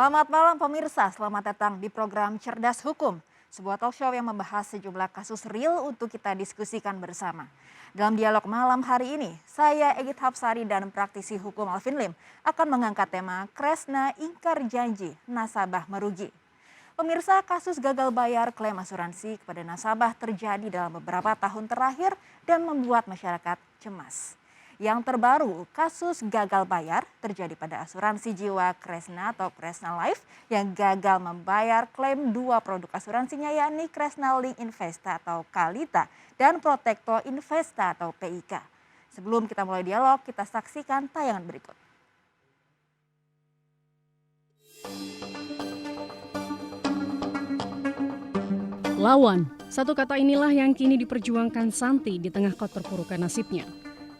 Selamat malam pemirsa, selamat datang di program Cerdas Hukum. Sebuah talk show yang membahas sejumlah kasus real untuk kita diskusikan bersama. Dalam dialog malam hari ini, saya Egit Hapsari dan praktisi hukum Alvin Lim akan mengangkat tema Kresna ingkar janji, nasabah merugi. Pemirsa, kasus gagal bayar klaim asuransi kepada nasabah terjadi dalam beberapa tahun terakhir dan membuat masyarakat cemas. Yang terbaru, kasus gagal bayar terjadi pada asuransi jiwa Kresna atau Kresna Life yang gagal membayar klaim dua produk asuransinya, yakni Kresna Link Investa atau Kalita dan Protekto Investa atau PIK. Sebelum kita mulai dialog, kita saksikan tayangan berikut. Lawan, satu kata inilah yang kini diperjuangkan Santi di tengah keterpurukan nasibnya.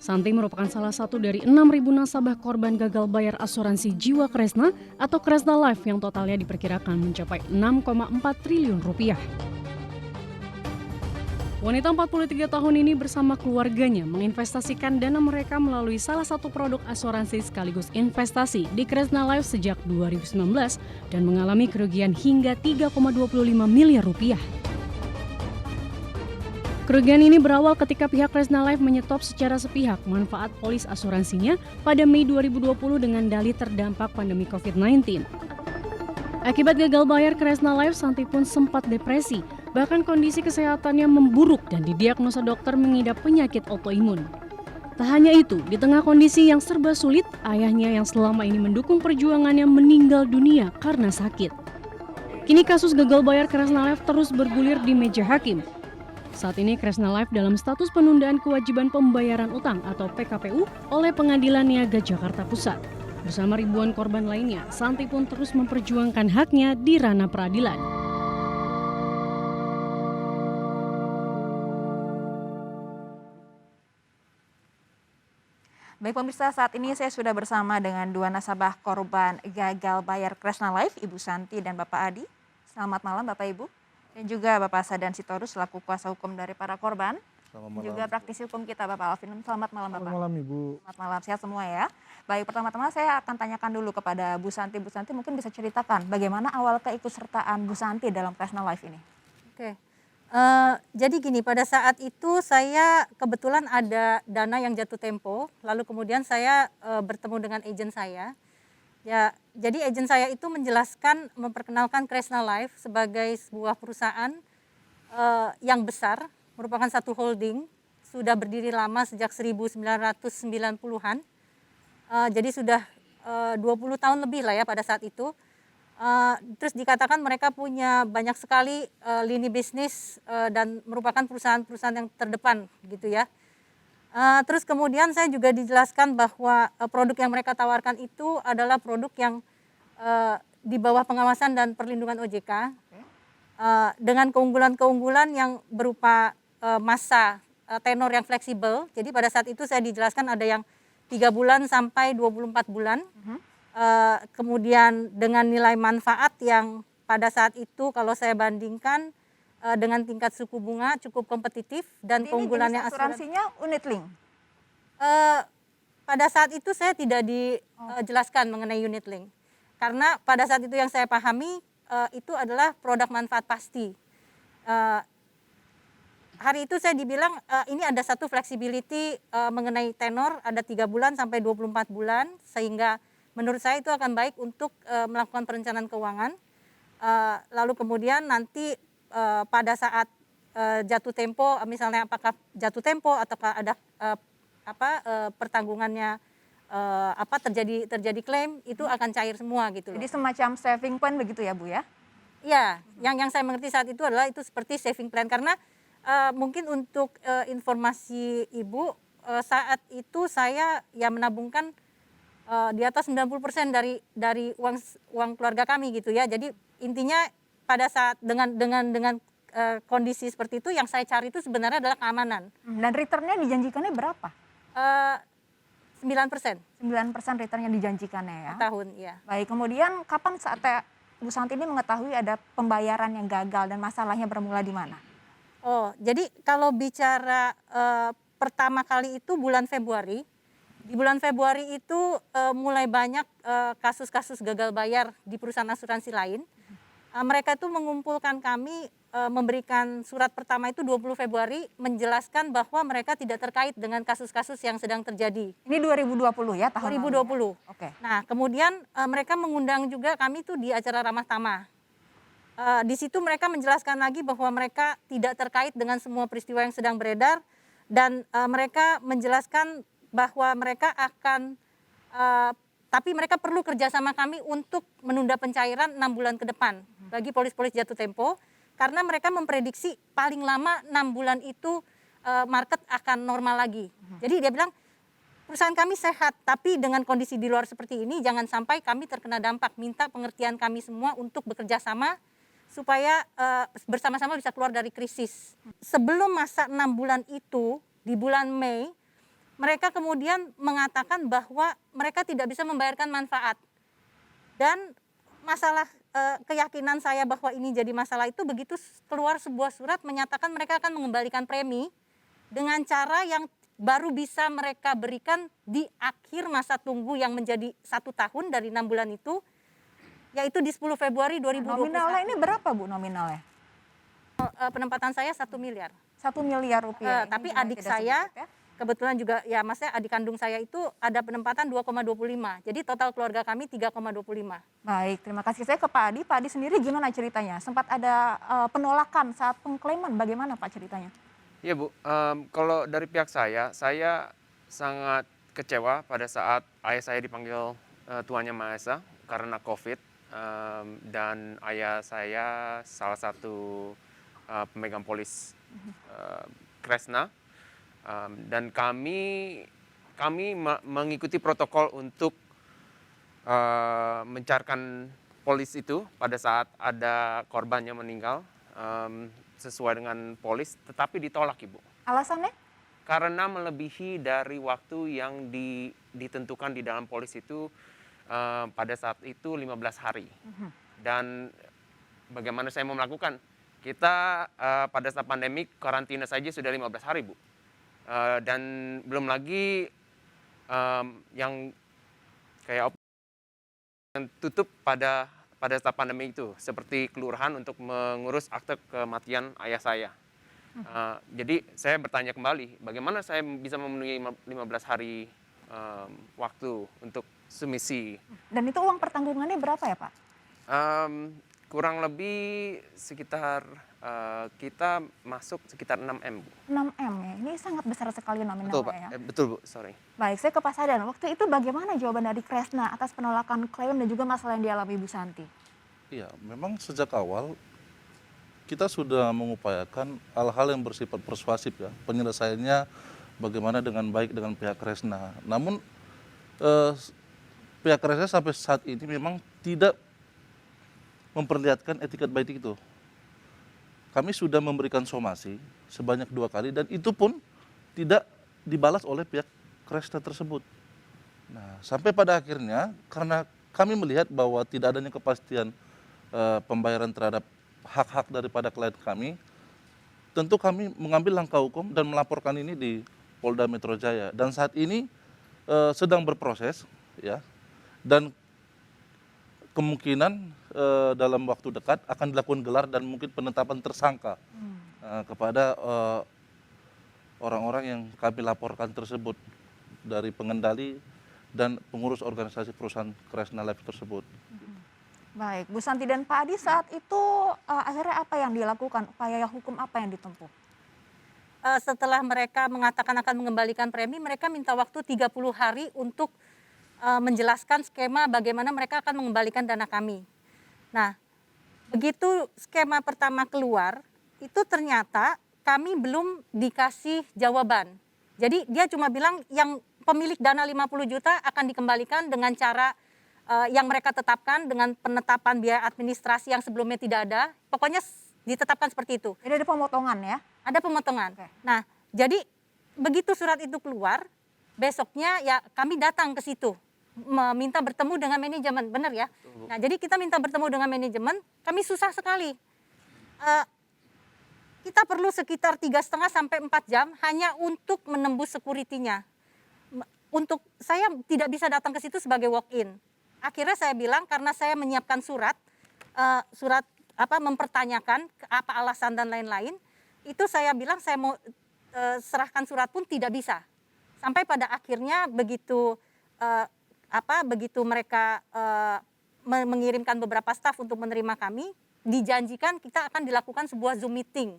Santi merupakan salah satu dari 6.000 nasabah korban gagal bayar asuransi jiwa Kresna atau Kresna Life yang totalnya diperkirakan mencapai 6,4 triliun rupiah. Wanita 43 tahun ini bersama keluarganya menginvestasikan dana mereka melalui salah satu produk asuransi sekaligus investasi di Kresna Life sejak 2019 dan mengalami kerugian hingga 3,25 miliar rupiah. Kerugian ini berawal ketika pihak Kresna Life menyetop secara sepihak manfaat polis asuransinya pada Mei 2020 dengan dalih terdampak pandemi COVID-19. Akibat gagal bayar Kresna Life, Santi pun sempat depresi, bahkan kondisi kesehatannya memburuk dan didiagnosa dokter mengidap penyakit autoimun. Tak hanya itu, di tengah kondisi yang serba sulit, ayahnya yang selama ini mendukung perjuangannya meninggal dunia karena sakit. Kini kasus gagal bayar Kresna Life terus bergulir di meja hakim. Saat ini Kresna Life dalam status penundaan kewajiban pembayaran utang atau PKPU oleh Pengadilan Niaga Jakarta Pusat. Bersama ribuan korban lainnya, Santi pun terus memperjuangkan haknya di ranah peradilan. Baik pemirsa, saat ini saya sudah bersama dengan dua nasabah korban gagal bayar Kresna Life, Ibu Santi dan Bapak Adi. Selamat malam Bapak Ibu. Dan juga Bapak Sadan Sitorus selaku kuasa hukum dari para korban. Selamat malam. Juga praktisi hukum kita Bapak Alvin. Selamat malam Bapak. Selamat malam Ibu. Selamat malam, sehat semua ya. Baik, pertama-tama saya akan tanyakan dulu kepada Bu Santi. Bu Santi mungkin bisa ceritakan bagaimana awal keikutsertaan Bu Santi dalam Kresna Life ini. Oke, jadi gini, pada saat itu saya kebetulan ada dana yang jatuh tempo, lalu kemudian saya bertemu dengan agen saya. Ya, jadi agen saya itu menjelaskan, memperkenalkan Kresna Life sebagai sebuah perusahaan yang besar, merupakan satu holding, sudah berdiri lama sejak 1990-an. Jadi sudah 20 tahun lebih lah ya pada saat itu. Terus dikatakan mereka punya banyak sekali lini bisnis dan merupakan perusahaan-perusahaan yang terdepan gitu ya. Terus kemudian saya juga dijelaskan bahwa produk yang mereka tawarkan itu adalah produk yang di bawah pengawasan dan perlindungan OJK dengan keunggulan-keunggulan yang berupa masa tenor yang fleksibel. Jadi pada saat itu saya dijelaskan ada yang 3 bulan sampai 24 bulan. Kemudian dengan nilai manfaat yang pada saat itu kalau saya bandingkan dengan tingkat suku bunga cukup kompetitif dan keunggulannya asuransinya unit link. Pada saat itu saya tidak dijelaskan mengenai unit link karena pada saat itu yang saya pahami itu adalah produk manfaat pasti. Hari itu saya dibilang ini ada satu flexibility mengenai tenor ada 3 bulan sampai 24 bulan sehingga menurut saya itu akan baik untuk melakukan perencanaan keuangan. Lalu kemudian nanti pada saat jatuh tempo, misalnya apakah jatuh tempo ataukah ada pertanggungannya terjadi klaim itu akan cair semua gitu loh. Jadi semacam saving plan begitu ya Bu ya? Iya, yang saya mengerti saat itu adalah itu seperti saving plan karena mungkin untuk informasi Ibu saat itu saya ya menabungkan di atas 90% dari uang keluarga kami gitu ya. Jadi intinya pada saat dengan kondisi seperti itu yang saya cari itu sebenarnya adalah keamanan. Dan returnnya dijanjikannya berapa? 9%. 9% return yang dijanjikannya ya? Tahun, ya. Baik, kemudian kapan saatnya Bu Santi ini mengetahui ada pembayaran yang gagal dan masalahnya bermula di mana? Oh, jadi kalau bicara pertama kali itu bulan Februari, Di bulan Februari itu mulai banyak kasus-kasus gagal bayar di perusahaan asuransi lain. Mereka itu mengumpulkan kami, memberikan surat pertama itu 20 Februari menjelaskan bahwa mereka tidak terkait dengan kasus-kasus yang sedang terjadi. Ini 2020 ya, tahun lalu ya? 2020. Oke. Nah, kemudian mereka mengundang juga kami tuh di acara ramah tamah. Di situ mereka menjelaskan lagi bahwa mereka tidak terkait dengan semua peristiwa yang sedang beredar dan mereka menjelaskan bahwa mereka akan tapi mereka perlu kerjasama kami untuk menunda pencairan 6 bulan ke depan bagi polis-polis jatuh tempo karena mereka memprediksi paling lama 6 bulan itu market akan normal lagi. Jadi dia bilang perusahaan kami sehat tapi dengan kondisi di luar seperti ini jangan sampai kami terkena dampak, minta pengertian kami semua untuk bekerja sama supaya bersama-sama bisa keluar dari krisis. Sebelum masa 6 bulan itu di bulan Mei mereka kemudian mengatakan bahwa mereka tidak bisa membayarkan manfaat. Dan masalah keyakinan saya bahwa ini jadi masalah itu begitu keluar sebuah surat menyatakan mereka akan mengembalikan premi dengan cara yang baru bisa mereka berikan di akhir masa tunggu yang menjadi 1 tahun dari 6 bulan itu, yaitu di 10 Februari 2021. Nominalnya ini berapa Bu nominalnya? Penempatan saya 1 miliar. 1 miliar rupiah. Tapi Ini adik tidak saya sedikit ya? kebetulan juga ya maksudnya adik kandung saya itu ada penempatan 2,25. Jadi total keluarga kami 3,25. Baik, terima kasih. Saya ke Pak Adi. Pak Adi sendiri gimana ceritanya? Sempat ada penolakan saat pengklaiman, bagaimana Pak ceritanya? Iya Bu, kalau dari pihak saya sangat kecewa pada saat ayah saya dipanggil Tuan Yang Maha Esa karena COVID, dan ayah saya salah satu pemegang polis Kresna, dan kami mengikuti protokol untuk mencairkan polis itu pada saat ada korban yang meninggal sesuai dengan polis, tetapi ditolak Ibu. Alasannya? Karena melebihi dari waktu yang ditentukan di dalam polis itu pada saat itu 15 hari. Dan bagaimana saya mau melakukan? Kita pada saat pandemik karantina saja sudah 15 hari Bu. Dan belum lagi yang kayak yang tutup pada saat pandemi itu, seperti kelurahan untuk mengurus akte kematian ayah saya. Jadi saya bertanya kembali, bagaimana saya bisa memenuhi 15 hari waktu untuk submisi. Dan itu uang pertanggungannya berapa ya Pak? Kurang lebih sekitar kita masuk sekitar 6M Bu. 6M ya, ini sangat besar sekali Betul Pak, nominalnya ya. betul Bu, sorry. Baik, saya ke Pak Sadan. Waktu itu bagaimana jawaban dari Kresna atas penolakan klaim dan juga masalah yang dialami Bu Santi? Iya, memang sejak awal kita sudah mengupayakan hal-hal yang bersifat persuasif ya, penyelesaiannya bagaimana dengan baik dengan pihak Kresna. Namun pihak Kresna sampai saat ini memang tidak memperlihatkan etikat baik itu. Kami sudah memberikan somasi sebanyak 2 kali dan itu pun tidak dibalas oleh pihak Kresna tersebut. Nah, sampai pada akhirnya karena kami melihat bahwa tidak adanya kepastian pembayaran terhadap hak-hak daripada klien kami, tentu kami mengambil langkah hukum dan melaporkan ini di Polda Metro Jaya. Dan saat ini sedang berproses, ya, dan kemungkinan dalam waktu dekat akan dilakukan gelar dan mungkin penetapan tersangka kepada orang-orang yang kami laporkan tersebut dari pengendali dan pengurus organisasi perusahaan Kresna Life tersebut. Baik, Bu Santi dan Pak Adi saat itu akhirnya apa yang dilakukan? Upaya hukum apa yang ditempuh? Setelah mereka mengatakan akan mengembalikan premi, mereka minta waktu 30 hari untuk menjelaskan skema bagaimana mereka akan mengembalikan dana kami. Nah, begitu skema pertama keluar, itu ternyata kami belum dikasih jawaban. Jadi dia cuma bilang yang pemilik dana 50 juta akan dikembalikan dengan cara yang mereka tetapkan dengan penetapan biaya administrasi yang sebelumnya tidak ada. Pokoknya ditetapkan seperti itu. Jadi ada pemotongan ya? Ada pemotongan. Oke. Nah, jadi begitu surat itu keluar, besoknya ya kami datang ke situ meminta bertemu dengan manajemen, benar ya? Nah, jadi kita minta bertemu dengan manajemen, kami susah sekali. Kita perlu sekitar 3,5 sampai 4 jam hanya untuk menembus security-nya. untuk saya tidak bisa datang ke situ sebagai walk-in. Akhirnya saya bilang karena saya menyiapkan surat mempertanyakan apa alasan dan lain-lain, itu saya bilang saya mau serahkan surat pun tidak bisa. Sampai pada akhirnya begitu mereka mengirimkan beberapa staf untuk menerima kami, dijanjikan kita akan dilakukan sebuah Zoom meeting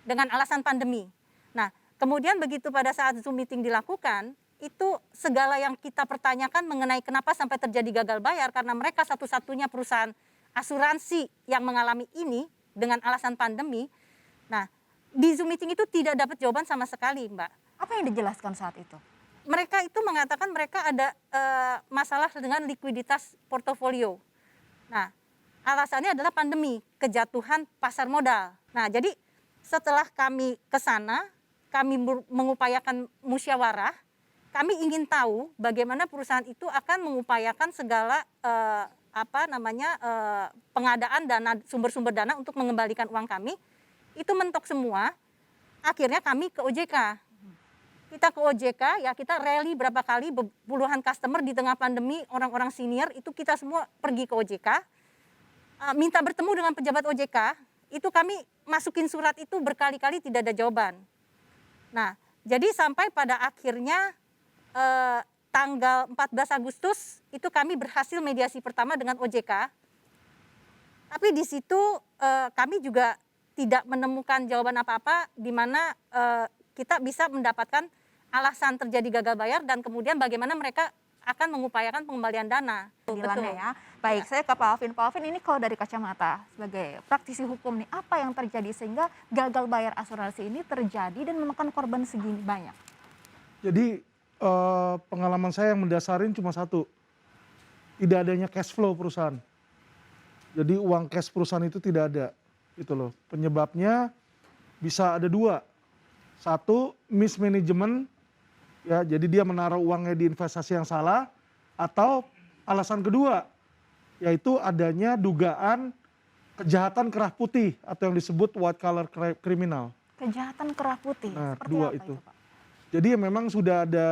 dengan alasan pandemi. Nah, kemudian begitu pada saat Zoom meeting dilakukan, itu segala yang kita pertanyakan mengenai kenapa sampai terjadi gagal bayar, karena mereka satu-satunya perusahaan asuransi yang mengalami ini dengan alasan pandemi. Nah, di Zoom meeting itu tidak dapat jawaban sama sekali, Mbak. Apa yang dijelaskan saat itu? Mereka itu mengatakan mereka ada masalah dengan likuiditas portofolio. Nah, alasannya adalah pandemi, kejatuhan pasar modal. Nah, jadi setelah kami ke sana, kami mengupayakan musyawarah, kami ingin tahu bagaimana perusahaan itu akan mengupayakan segala pengadaan dana, sumber-sumber dana untuk mengembalikan uang kami. Itu mentok semua. Akhirnya kami ke OJK. Kita ke OJK, ya kita rally berapa kali, puluhan customer di tengah pandemi, orang-orang senior itu kita semua pergi ke OJK, minta bertemu dengan pejabat OJK. Itu kami masukin surat itu berkali-kali tidak ada jawaban. Nah, jadi sampai pada akhirnya tanggal 14 Agustus itu kami berhasil mediasi pertama dengan OJK. Tapi di situ kami juga tidak menemukan jawaban apa-apa di mana kita bisa mendapatkan alasan terjadi gagal bayar dan kemudian bagaimana mereka akan mengupayakan pengembalian dana. Betul ya. Baik, saya ke Pak Alvin. Pak Alvin, ini kalau dari kacamata sebagai praktisi hukum nih, apa yang terjadi sehingga gagal bayar asuransi ini terjadi dan memakan korban segini banyak? Jadi pengalaman saya yang mendasarin cuma satu, tidak adanya cash flow perusahaan. Jadi uang cash perusahaan itu tidak ada, gitu loh. Penyebabnya bisa ada dua. Satu, mismanagement, ya, jadi dia menaruh uangnya di investasi yang salah. Atau alasan kedua, yaitu adanya dugaan kejahatan kerah putih atau yang disebut white collar criminal. Kejahatan kerah putih, Nah, seperti dua apa itu. Pak? Jadi memang sudah ada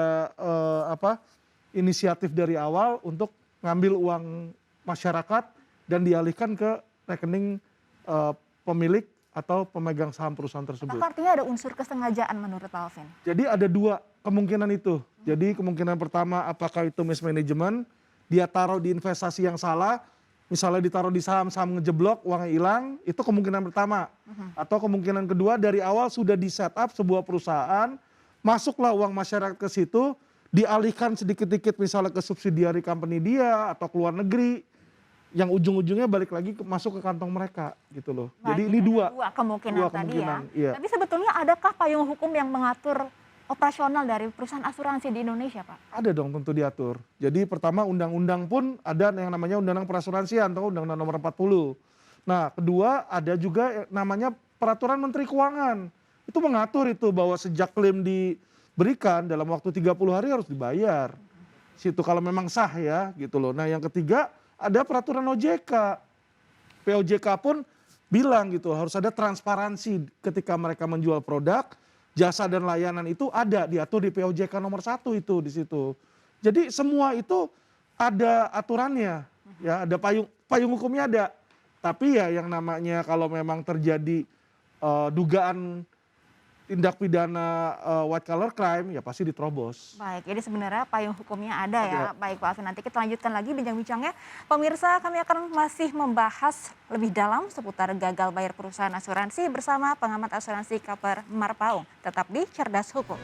inisiatif dari awal untuk ngambil uang masyarakat dan dialihkan ke rekening pemilik atau pemegang saham perusahaan tersebut. Apakah artinya ada unsur kesengajaan menurut Pak Alvin? Jadi ada dua kemungkinan itu. Jadi kemungkinan pertama apakah itu mismanagement, dia taruh di investasi yang salah, misalnya ditaruh di saham-saham ngejeblok, uangnya hilang, itu kemungkinan pertama. Atau kemungkinan kedua dari awal sudah di set up sebuah perusahaan, masuklah uang masyarakat ke situ, dialihkan sedikit-sedikit misalnya ke subsidiary company dia atau ke luar negeri, yang ujung-ujungnya balik lagi masuk ke kantong mereka gitu loh. Baik, jadi ini dua kemungkinan dua tadi kemungkinan, ya. iya. Tapi sebetulnya adakah payung hukum yang mengatur operasional dari perusahaan asuransi di Indonesia, Pak? Ada dong tentu diatur. Jadi pertama undang-undang pun ada yang namanya undang-undang perasuransian atau undang-undang nomor 40. Nah kedua ada juga namanya peraturan Menteri Keuangan. Itu mengatur itu bahwa sejak klaim diberikan dalam waktu 30 hari harus dibayar. Situ kalau memang sah ya gitu loh. Nah yang ketiga ada peraturan OJK. POJK pun bilang gitu harus ada transparansi ketika mereka menjual produk, jasa dan layanan itu ada diatur di POJK nomor 1 itu di situ. Jadi semua itu ada aturannya, ya ada payung hukumnya ada. Tapi ya yang namanya kalau memang terjadi dugaan tindak pidana white collar crime ya pasti diterobos. Baik, jadi sebenarnya payung hukumnya ada ya. Baik Pak Alvin, nanti kita lanjutkan lagi bincang-bincangnya. Pemirsa, kami akan masih membahas lebih dalam seputar gagal bayar perusahaan asuransi bersama pengamat asuransi Kaper Marpaung. Tetap di Cerdas Hukum.